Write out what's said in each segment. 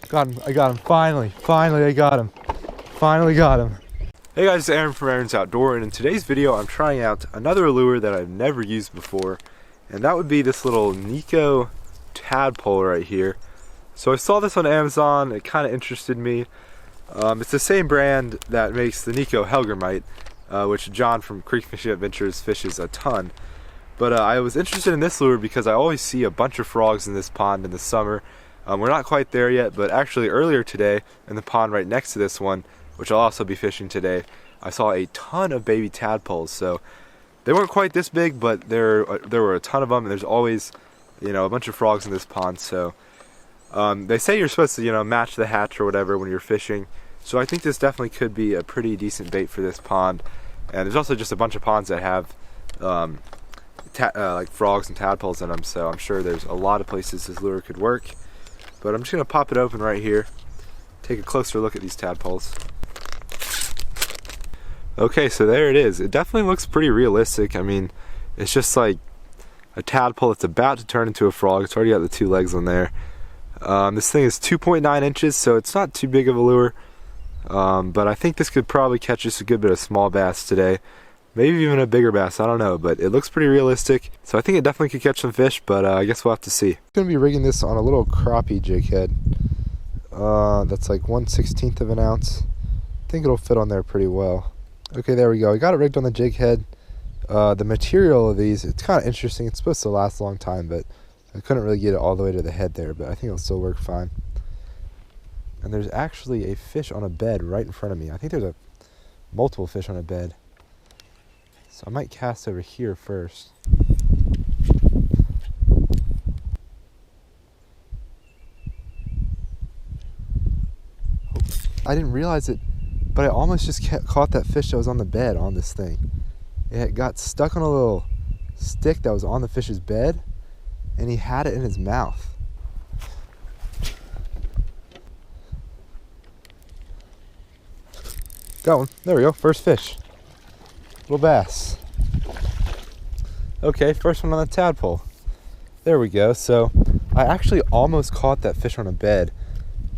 Got him. I got him. Finally I got him. Finally got him. Hey guys, it's Aaron from Aaron's Outdoor, and in today's video I'm trying out another lure that I've never used before, and that would be this little Nikko Tadpole right here. So I saw this on Amazon, it kind of interested me. It's the same brand that makes the Nikko Helgermite, which John from Creek Fishing Adventures fishes a ton. But I was interested in this lure because I always see a bunch of frogs in this pond in the summer. We're not quite there yet, but actually earlier today in the pond right next to this one, which I'll also be fishing today, I saw a ton of baby tadpoles. So they weren't quite this big, but there were a ton of them, and there's always, a bunch of frogs in this pond. So they say you're supposed to, match the hatch or whatever when you're fishing. So I think this definitely could be a pretty decent bait for this pond. And there's also just a bunch of ponds that have like frogs and tadpoles in them. So I'm sure there's a lot of places this lure could work. But I'm just gonna pop it open right here, take a closer look at these tadpoles. Okay, so there it is. It definitely looks pretty realistic. I mean, it's just like a tadpole that's about to turn into a frog. It's already got the two legs on there. This thing is 2.9 inches, so it's not too big of a lure. But I think this could probably catch us a good bit of small bass today. Maybe even a bigger bass, I don't know, but it looks pretty realistic. So I think it definitely could catch some fish, but I guess we'll have to see. I'm gonna be rigging this on a little crappie jig head. That's like 1/16 of an ounce. I think it'll fit on there pretty well. Okay, there we go. I got it rigged on the jig head. The material of these, it's kind of interesting. It's supposed to last a long time, but I couldn't really get it all the way to the head there, but I think it'll still work fine. And there's actually a fish on a bed right in front of me. I think there's multiple fish on a bed. So I might cast over here first. I didn't realize it, but I almost just caught that fish that was on the bed on this thing. It got stuck on a little stick that was on the fish's bed, and he had it in his mouth. Got one. There we go. First fish. Little bass. Okay, first one on the tadpole. There we go. So I actually almost caught that fish on a bed.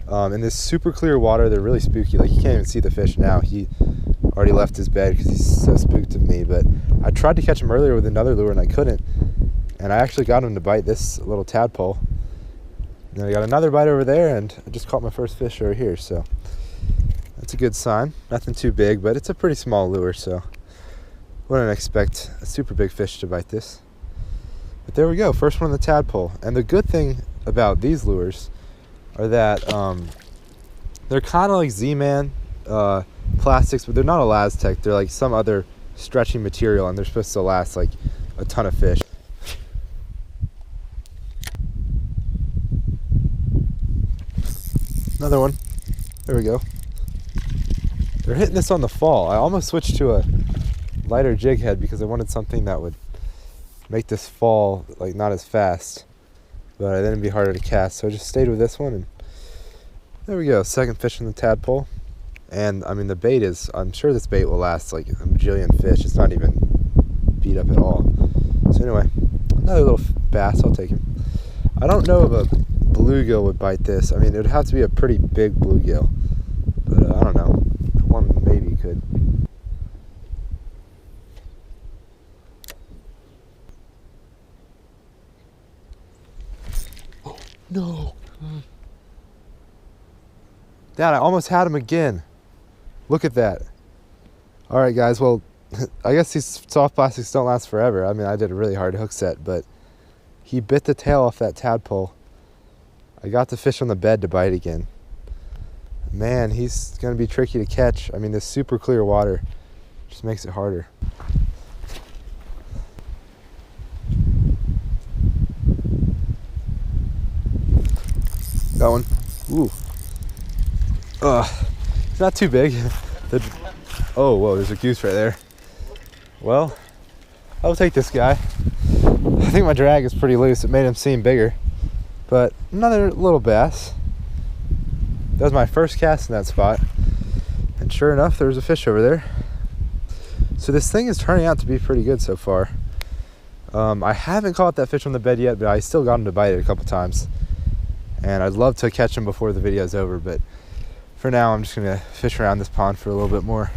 In this super clear water, they're really spooky. Like, you can't even see the fish now. He already left his bed because he's so spooked of me. But I tried to catch him earlier with another lure and I couldn't. And I actually got him to bite this little tadpole. And then I got another bite over there, and I just caught my first fish over here. So that's a good sign. Nothing too big, but it's a pretty small lure, so wouldn't expect a super big fish to bite this. But there we go, first one on the tadpole. And the good thing about these lures are that they're kind of like Z-Man plastics, but they're not Elastec. They're like some other stretchy material, and they're supposed to last like a ton of fish. Another one. There we go. They're hitting this on the fall. I almost switched to a lighter jig head because I wanted something that would make this fall like not as fast, but then it'd be harder to cast. So I just stayed with this one, and there we go. Second fish on the tadpole. And I mean, the bait is, I'm sure this bait will last like a bajillion fish. It's not even beat up at all. So anyway, another little bass. I'll take him. I don't know if a bluegill would bite this. I mean, it would have to be a pretty big bluegill, but I don't know. One maybe could. Oh, no. Dad, I almost had him again. Look at that. All right, guys. Well, I guess these soft plastics don't last forever. I mean, I did a really hard hook set, but he bit the tail off that tadpole. I got the fish on the bed to bite again. Man, he's going to be tricky to catch. I mean, this super clear water just makes it harder. Got one. Ooh. It's not too big. Oh, whoa, there's a goose right there. Well, I'll take this guy. I think my drag is pretty loose. It made him seem bigger. But another little bass. That was my first cast in that spot. And sure enough, there was a fish over there. So this thing is turning out to be pretty good so far. I haven't caught that fish on the bed yet, but I still got him to bite it a couple times. and I'd love to catch them before the video's over, but for now I'm just gonna fish around this pond for a little bit more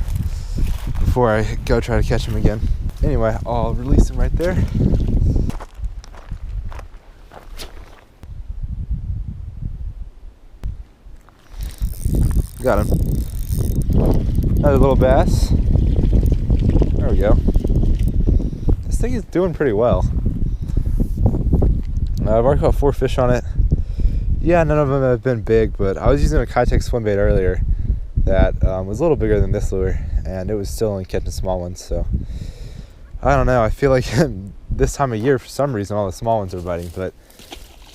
before I go try to catch them again. Anyway, I'll release them right there. Got him. Another little bass. There we go. This thing is doing pretty well. I've already caught 4 fish on it. Yeah, none of them have been big, but I was using a Kitech swim bait earlier that was a little bigger than this lure, and it was still only catching small ones, so I don't know. I feel like this time of year, for some reason, all the small ones are biting, but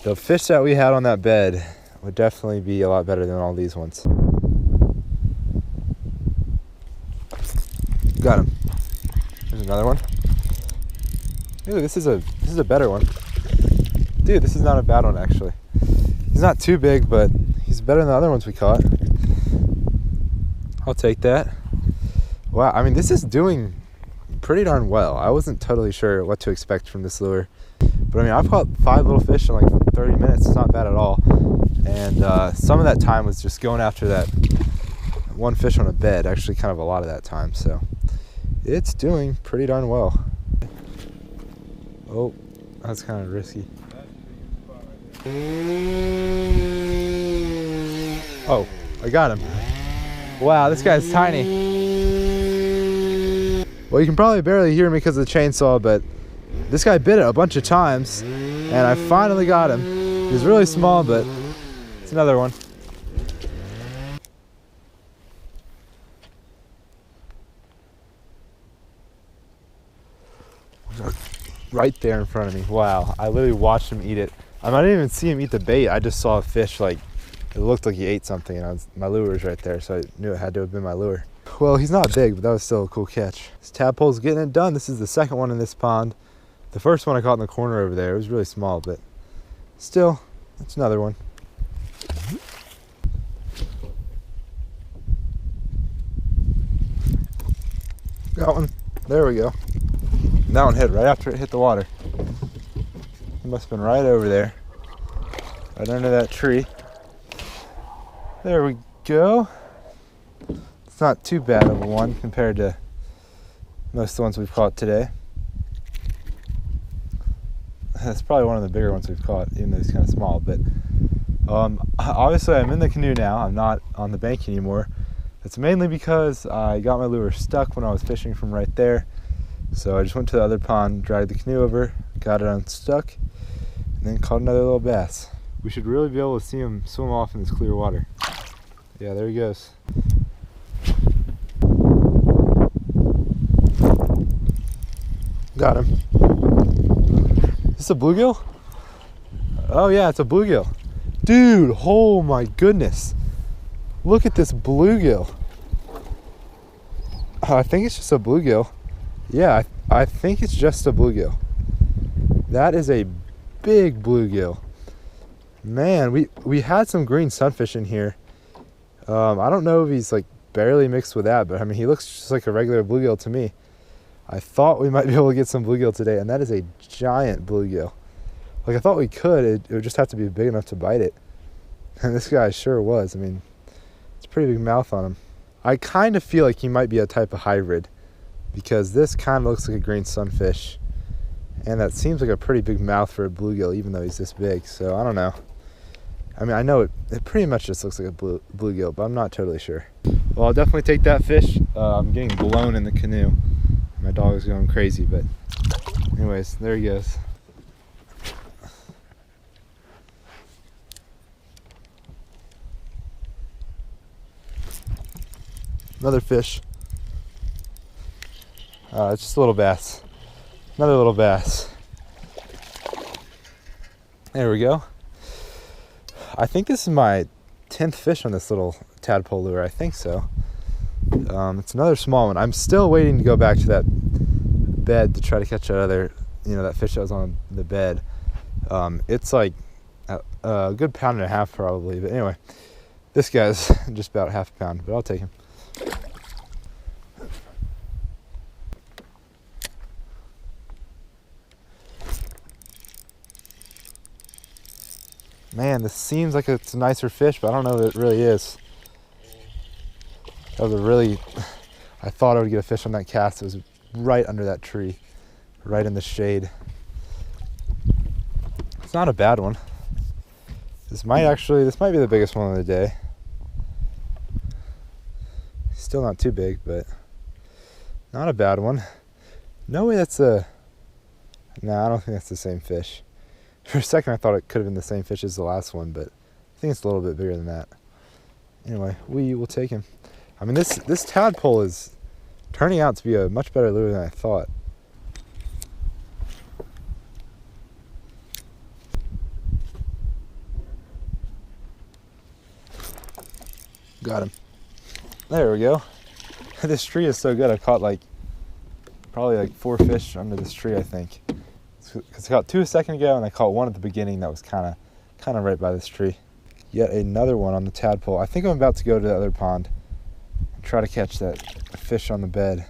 the fish that we had on that bed would definitely be a lot better than all these ones. Got him. There's another one. Ooh, this is a better one. Dude, this is not a bad one, actually. He's not too big, but he's better than the other ones we caught. I'll take that. Wow, I mean, this is doing pretty darn well. I wasn't totally sure what to expect from this lure, but I mean, I've caught 5 little fish in like 30 minutes. It's not bad at all. And some of that time was just going after that one fish on a bed, actually kind of a lot of that time, so it's doing pretty darn well. Oh, that's kind of risky. Oh, I got him. Wow, this guy's tiny. Well, you can probably barely hear me because of the chainsaw, but this guy bit it a bunch of times, and I finally got him. He was really small, but it's another one. Right there in front of me. Wow, I literally watched him eat it. I didn't even see him eat the bait. I just saw a fish, like, it looked like he ate something, and my lure was right there, so I knew it had to have been my lure. Well, he's not big, but that was still a cool catch. This tadpole's getting it done. This is the second one in this pond. The first one I caught in the corner over there. It was really small, but still, it's another one. Got one. There we go. And that one hit right after it hit the water. It must have been right over there, right under that tree. There we go. It's not too bad of a one compared to most of the ones we've caught today. That's probably one of the bigger ones we've caught, even though it's kind of small. But obviously I'm in the canoe now. I'm not on the bank anymore. That's mainly because I got my lure stuck when I was fishing from right there. So I just went to the other pond, dragged the canoe over, got it unstuck, and then caught another little bass. We should really be able to see him swim off in this clear water. Yeah, there he goes. Got him. Is this a bluegill? Oh yeah, it's a bluegill. Dude, oh my goodness. Look at this bluegill. I think it's just a bluegill. Yeah, I think it's just a bluegill. That is a big bluegill. Man, we had some green sunfish in here. I don't know if he's like barely mixed with that, but I mean, he looks just like a regular bluegill to me. I thought we might be able to get some bluegill today, and that is a giant bluegill. Like, I thought we could. It would just have to be big enough to bite it. And this guy sure was. I mean, it's a pretty big mouth on him. I kind of feel like he might be a type of hybrid, because this kind of looks like a green sunfish, and that seems like a pretty big mouth for a bluegill, even though he's this big. So I don't know. I mean, I know it pretty much just looks like a bluegill, but I'm not totally sure. Well, I'll definitely take that fish. I'm getting blown in the canoe. My dog is going crazy, but anyways, there he goes. Another fish. It's just a little bass. Another little bass. There we go. I think this is my 10th fish on this little tadpole lure. I think so. It's another small one. I'm still waiting to go back to that bed to try to catch that other, that fish that was on the bed. It's like a good pound and a half probably. But anyway, this guy's just about half a pound, but I'll take him. Man, this seems like it's a nicer fish, but I don't know if it really is. That was a really, I thought I would get a fish on that cast. It was right under that tree, right in the shade. It's not a bad one. This might be the biggest one of the day. Still not too big, but not a bad one. No way that's no, I don't think that's the same fish. For a second I thought it could have been the same fish as the last one, but I think it's a little bit bigger than that. Anyway, we will take him. I mean, this tadpole is turning out to be a much better lure than I thought. Got him. There we go. This tree is so good. I caught probably like 4 fish under this tree, I think. Because I caught 2 a second ago, and I caught 1 at the beginning that was kind of right by this tree. Yet another one on the tadpole. I think I'm about to go to the other pond and try to catch that fish on the bed.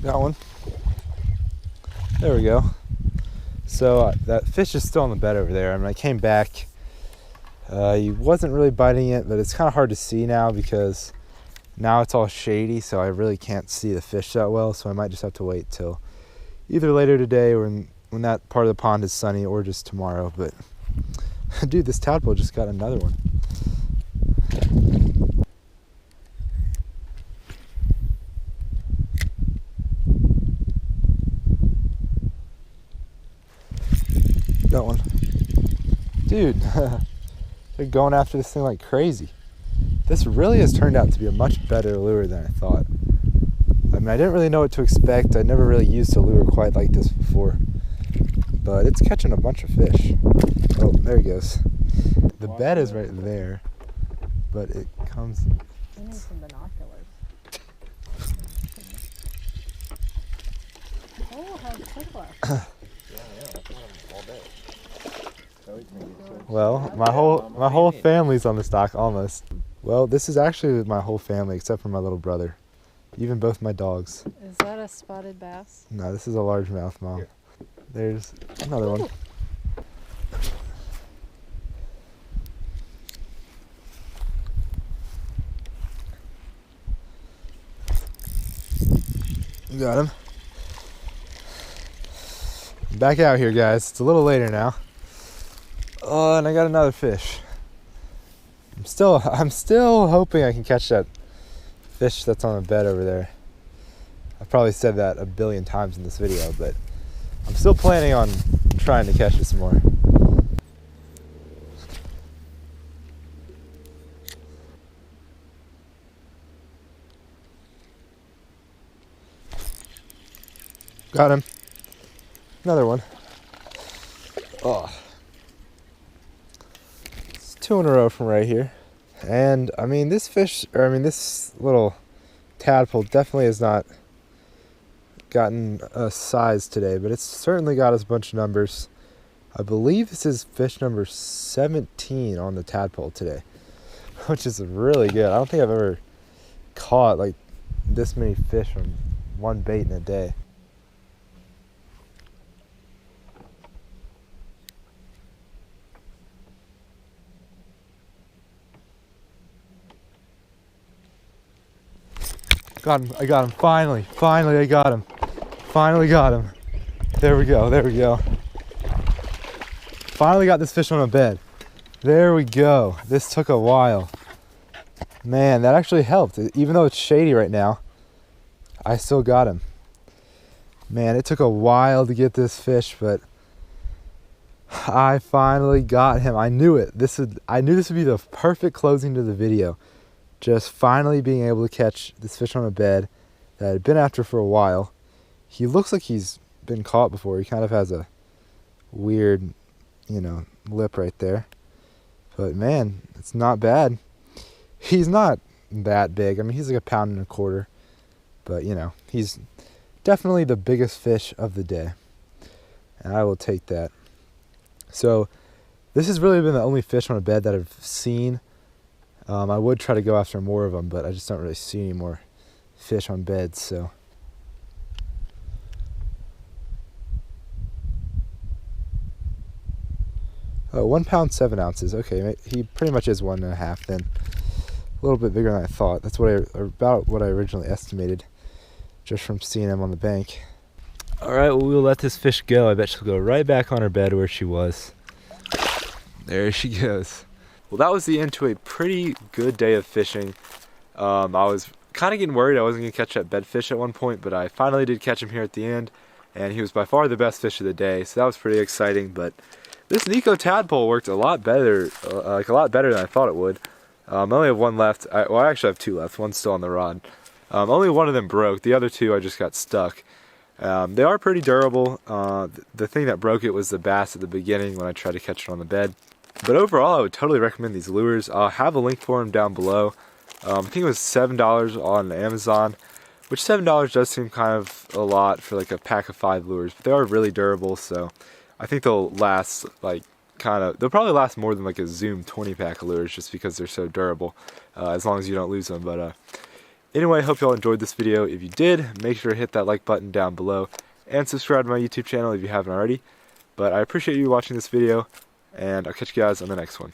Got one. There we go. So that fish is still on the bed over there. I mean, I came back. He wasn't really biting it, but it's kind of hard to see now because now it's all shady, so I really can't see the fish that well. So I might just have to wait till either later today or when that part of the pond is sunny, or just tomorrow. But dude, this tadpole just got another one. Got one. Dude, they're going after this thing like crazy. This really has turned out to be a much better lure than I thought. I mean, I didn't really know what to expect. I never really used a lure quite like this before. But it's catching a bunch of fish. Oh, there he goes. The bed is right there, but it comes... I need some binoculars. Oh, how ticklish. Well, my whole family's on this dock almost. Well, this is actually my whole family except for my little brother. Even both my dogs. Is that a spotted bass? No, this is a largemouth, Mom. There's another one. You got him. Back out here, guys. It's a little later now. Oh, and I got another fish. I'm still hoping I can catch that fish that's on the bed over there. I've probably said that a billion times in this video, but I'm still planning on trying to catch it some more. Got him. Another one. Oh. It's 2 in a row from right here. And I mean, this little tadpole definitely has not gotten a size today, but it's certainly got us a bunch of numbers. I believe this is fish number 17 on the tadpole today, which is really good. I don't think I've ever caught like this many fish from one bait in a day. Got him. I got him. Finally, I got him. Finally got him. There we go. Finally got this fish on a bed. There we go. This took a while. Man, that actually helped. Even though it's shady right now, I still got him. Man, it took a while to get this fish, but I finally got him. I knew it. I knew this would be the perfect closing to the video. Just finally being able to catch this fish on a bed that I'd been after for a while. He looks like he's been caught before. He kind of has a weird, lip right there. But man, it's not bad. He's not that big. I mean, he's like 1.25 pounds. But, he's definitely the biggest fish of the day. And I will take that. So, this has really been the only fish on a bed that I've seen. I would try to go after more of them, but I just don't really see any more fish on beds, so. 1 pound 7 ounces. Okay, he pretty much is 1.5 then. A little bit bigger than I thought. That's about what I originally estimated, just from seeing him on the bank. All right, well, we'll let this fish go. I bet she'll go right back on her bed where she was. There she goes. Well, that was the end to a pretty good day of fishing. I was kind of getting worried I wasn't going to catch that bedfish at one point, but I finally did catch him here at the end, and he was by far the best fish of the day, so that was pretty exciting. But this Nikko Tadpole worked a lot better, a lot better than I thought it would. I only have one left. Well, I actually have 2 left. One's still on the rod. Only one of them broke. The other 2 I just got stuck. They are pretty durable. The thing that broke it was the bass at the beginning when I tried to catch it on the bed. But overall, I would totally recommend these lures. I'll have a link for them down below. I think it was $7 on Amazon, which $7 does seem kind of a lot for like a pack of 5 lures, but they are really durable, so I think they'll last they'll probably last more than like a Zoom 20-pack of lures just because they're so durable, as long as you don't lose them. But anyway, I hope y'all enjoyed this video. If you did, make sure to hit that like button down below and subscribe to my YouTube channel if you haven't already. But I appreciate you watching this video, and I'll catch you guys on the next one.